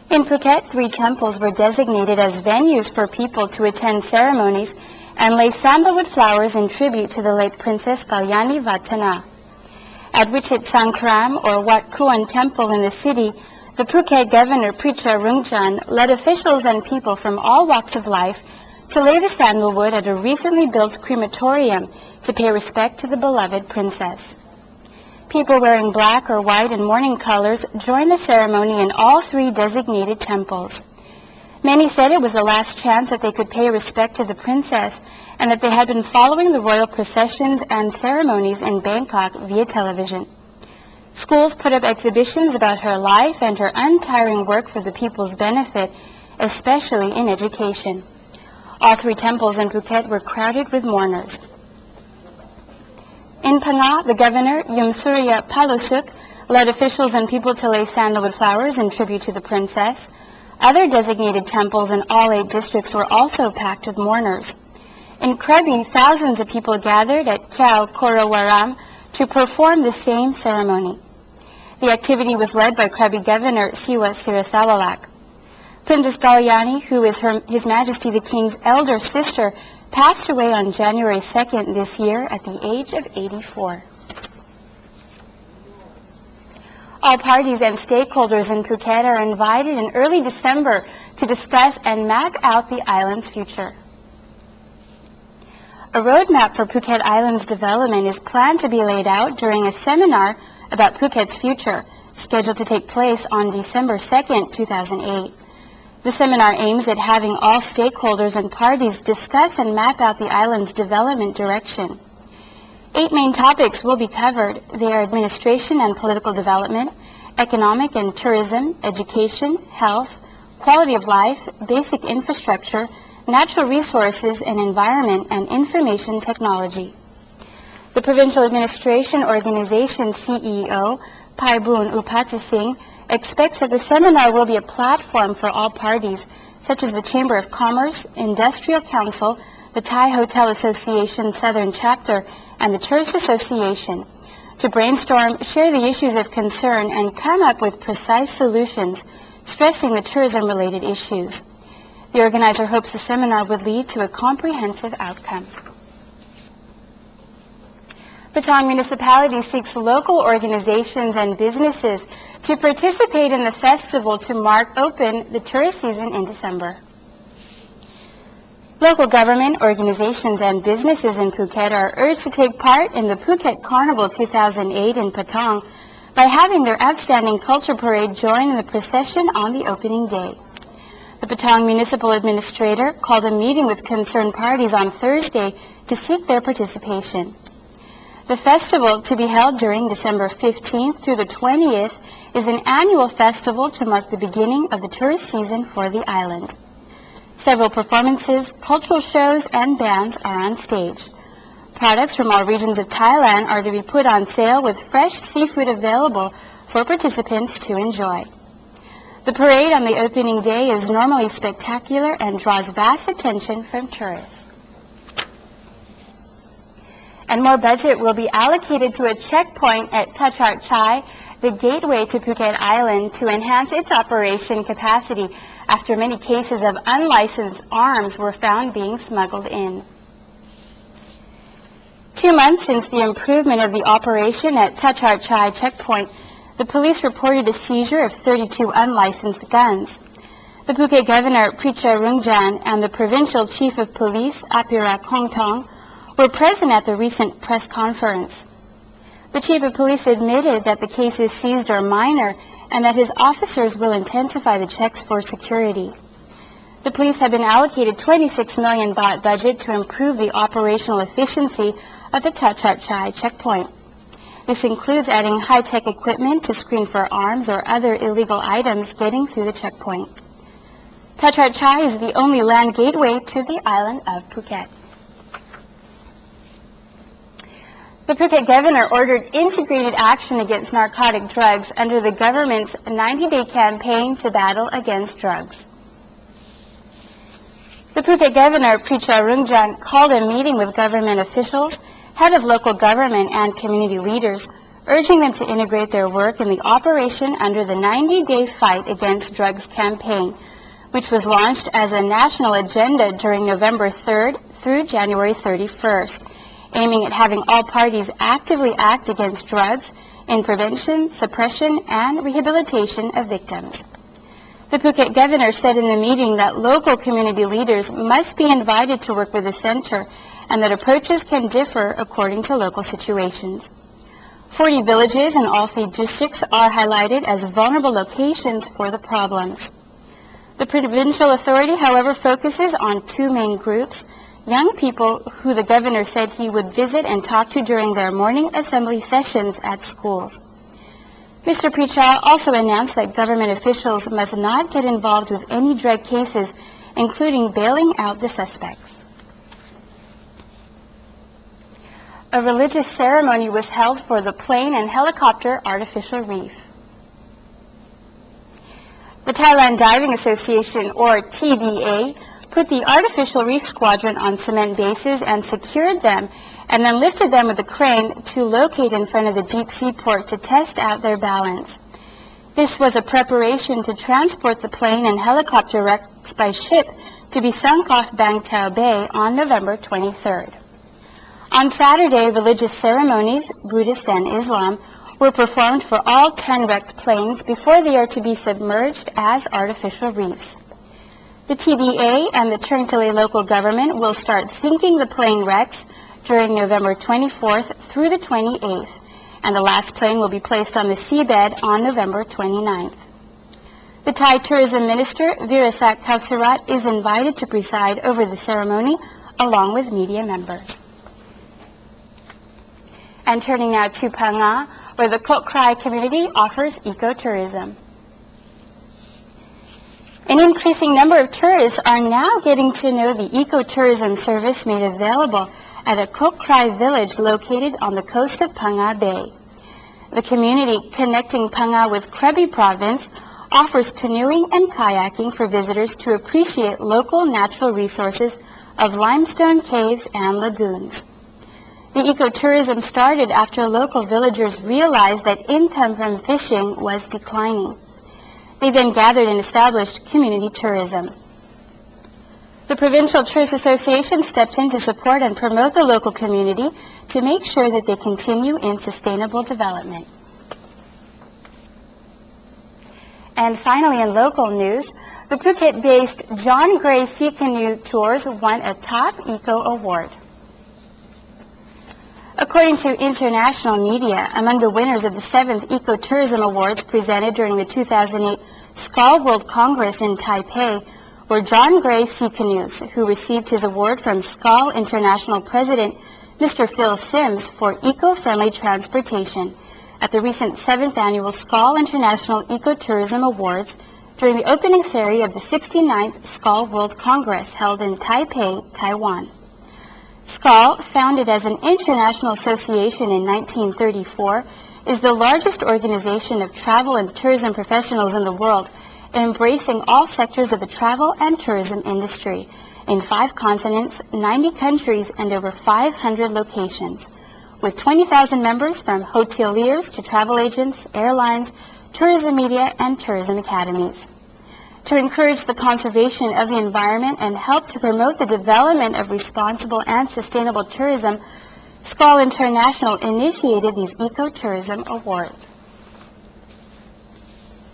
In Phuket, 3 temples were designated as venues for people to attend ceremonies and lay sandalwood flowers in tribute to the late Princess Galyani Vadhana. At Wichit Sangkram, or Wat Kuan Temple in the city, the Phuket Governor Pricha Rungjan led officials and people from all walks of life to lay the sandalwood at a recently built crematorium to pay respect to the beloved princess. People wearing black or white and mourning colors joined the ceremony in all 3 designated temples. Many said it was the last chance that they could pay respect to the princess and that they had been following the royal processions and ceremonies in Bangkok via television. Schools put up exhibitions about her life and her untiring work for the people's benefit, especially in education. All 3 temples in Phuket were crowded with mourners. In Phang-Nga, the governor, Yumsurya Palosuk, led officials and people to lay sandalwood flowers in tribute to the princess. Other designated temples in all 8 districts were also packed with mourners. In Krabi, thousands of people gathered at Khao Korowaram to perform the same ceremony. The activity was led by Krabi Governor Siwa Sirasawalak. Princess Galyani, who is His Majesty the King's elder sister, passed away on January 2nd this year at the age of 84. All parties and stakeholders in Phuket are invited in early December to discuss and map out the island's future. A roadmap for Phuket Island's development is planned to be laid out during a seminar about Phuket's future, scheduled to take place on December 2nd, 2008. The seminar aims at having all stakeholders and parties discuss and map out the island's development direction. 8 main topics will be covered. They are administration and political development, economic and tourism, education, health, quality of life, basic infrastructure, natural resources and environment, and information technology. The Provincial Administration Organization CEO, Paibun Upatisingh, expects that the seminar will be a platform for all parties, such as the Chamber of Commerce, Industrial Council, the Thai Hotel Association Southern Chapter, and the Tourist Association, to brainstorm, share the issues of concern, and come up with precise solutions, stressing the tourism-related issues. The organizer hopes the seminar would lead to a comprehensive outcome. Patong Municipality seeks local organizations and businesses to participate in the festival to mark open the tourist season in December. Local government, organizations, and businesses in Phuket are urged to take part in the Phuket Carnival 2008 in Patong by having their outstanding culture parade join in the procession on the opening day. The Patong Municipal Administrator called a meeting with concerned parties on Thursday to seek their participation. The festival, to be held during December 15th through the 20th, is an annual festival to mark the beginning of the tourist season for the island. Several performances, cultural shows, and bands are on stage. Products from all regions of Thailand are to be put on sale with fresh seafood available for participants to enjoy. The parade on the opening day is normally spectacular and draws vast attention from tourists. And more budget will be allocated to a checkpoint at HRH, the gateway to Phuket Island, to enhance its operation capacity after many cases of unlicensed arms were found being smuggled in. 2 months since the improvement of the operation at HRH checkpoint, the police reported a seizure of 32 unlicensed guns. The Phuket Governor Pricha Rungjan and the Provincial Chief of Police Apirak Hongtong were present at the recent press conference. The Chief of Police admitted that the cases seized are minor and that his officers will intensify the checks for security. The police have been allocated 26 million baht budget to improve the operational efficiency of the HRH checkpoint. This includes adding high-tech equipment to screen for arms or other illegal items getting through the checkpoint. HRH is the only land gateway to the island of Phuket. The Phuket Governor ordered integrated action against narcotic drugs under the government's 90-day campaign to battle against drugs. The Phuket Governor, Pricha Rungjan, called a meeting with government officials, head of local government and community leaders urging them to integrate their work in the operation under the 90-day Fight Against Drugs campaign, which was launched as a national agenda during November 3rd through January 31st, aiming at having all parties actively act against drugs in prevention, suppression, and rehabilitation of victims. The Phuket Governor said in the meeting that local community leaders must be invited to work with the center and that approaches can differ according to local situations. 40 villages in all 3 districts are highlighted as vulnerable locations for the problems. The provincial authority, however, focuses on 2 main groups: young people who the governor said he would visit and talk to during their morning assembly sessions at schools. Mr. Picha also announced that government officials must not get involved with any drug cases, including bailing out the suspects. A religious ceremony was held for the plane and helicopter artificial reef. The Thailand Diving Association, or TDA, put the artificial reef squadron on cement bases and secured them, and then lifted them with a crane to locate in front of the deep sea port to test out their balance. This was a preparation to transport the plane and helicopter wrecks by ship to be sunk off Bang Tao Bay on November 23rd. On Saturday, religious ceremonies, Buddhist and Islam, were performed for all 10 wrecked planes before they are to be submerged as artificial reefs. The TDA and the Trengtalay local government will start sinking the plane wrecks during November 24th through the 28th, and the last plane will be placed on the seabed on November 29th. The Thai Tourism Minister, Virasak Kausurat, is invited to preside over the ceremony along with media members. And turning now to Phang-Nga, where the Kok Krai community offers ecotourism. An increasing number of tourists are now getting to know the ecotourism service made available at a Kok Krai village located on the coast of Phang-Nga Bay. The community connecting Phang-Nga with Krabi province offers canoeing and kayaking for visitors to appreciate local natural resources of limestone caves and lagoons. The ecotourism started after local villagers realized that income from fishing was declining. They then gathered and established community tourism. The Provincial Tourist Association stepped in to support and promote the local community to make sure that they continue in sustainable development. And finally, in local news, the Phuket-based John Gray Sea Canoes Tours won a Top Eco Award. According to international media, among the winners of the 7th Ecotourism Awards presented during the 2008 Skull World Congress in Taipei were John Gray Sea Canoes, who received his award from Skull International President Mr. Phil Sims for eco-friendly transportation at the recent 7th Annual Skull International Ecotourism Awards during the opening ceremony of the 69th Skull World Congress held in Taipei, Taiwan. Skull, founded as an international association in 1934, is the largest organization of travel and tourism professionals in the world, embracing all sectors of the travel and tourism industry in 5 continents, 90 countries, and over 500 locations, with 20,000 members from hoteliers to travel agents, airlines, tourism media, and tourism academies. To encourage the conservation of the environment and help to promote the development of responsible and sustainable tourism, Skull International initiated these ecotourism awards.